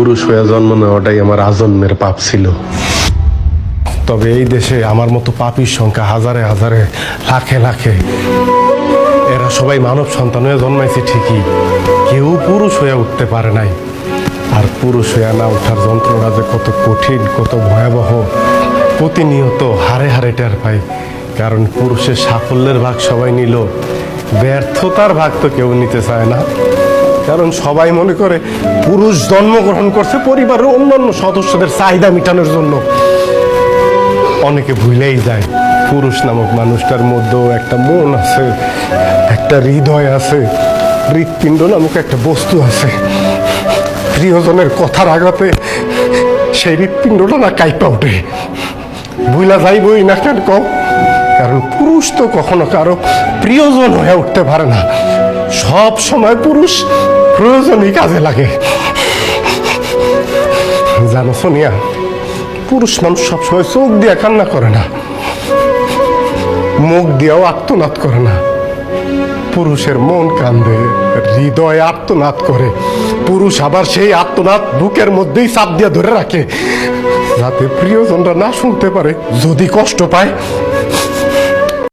পুরুষ হয়ে জন্ম নেওয়াটাই আমার আজন্মের পাপ ছিল। তবে এই দেশে আমার মতো পাপীর সংখ্যা হাজারে হাজারে, লাখে লাখে। এরা সবাই মানব সন্তান হয়ে জন্মাইছে ঠিকই, কেউ পুরুষ হয়ে উঠতে পারে নাই। আর পুরুষ হয়ে না ওঠার যন্ত্রণা যে কত কঠিন, কত ভয়াবহ, প্রতিনিয়ত হারে হারে টের পাই। কারণ পুরুষের সাফল্যের ভাগ সবাই নিল, ব্যর্থতার ভাগ তো কেউ নিতে চায় না। কারণ সবাই মনে করে পুরুষ জন্মগ্রহণ করছে পরিবারের অন্যান্য সদস্যদের চাহিদা মেটানোর জন্য। অনেকে ভুলেই যায় পুরুষ নামক মানুষটার মধ্যেও একটা মন আছে, একটা হৃদয় আছে, হৃৎপিণ্ড নামক একটা বস্তু আছে। প্রিয়জনের কথার আঘাতে সেই হৃৎপিণ্ডটা না কাইপা ওঠে। ভুলা যাইবই না কেন কম, কারণ পুরুষ তো কখনো কারো প্রিয়জন হয়ে উঠতে পারে না। সব সময় পুরুষ প্রয়োজনই কাজে লাগে। জানো সোনিয়া, পুরুষ মানুষ সবসময় চোখ দিয়ে কান্না করে না, মুখ দিয়েও আর্তনাদ করে না। পুরুষের মন কান্দে, হৃদয় আর্তনাদ করে। পুরুষ আবার সেই আর্তনাদ বুকের মধ্যেই চাপ দিয়ে ধরে রাখে, যাতে প্রিয়জনরা না শুনতে পারে। যদি কষ্ট পায়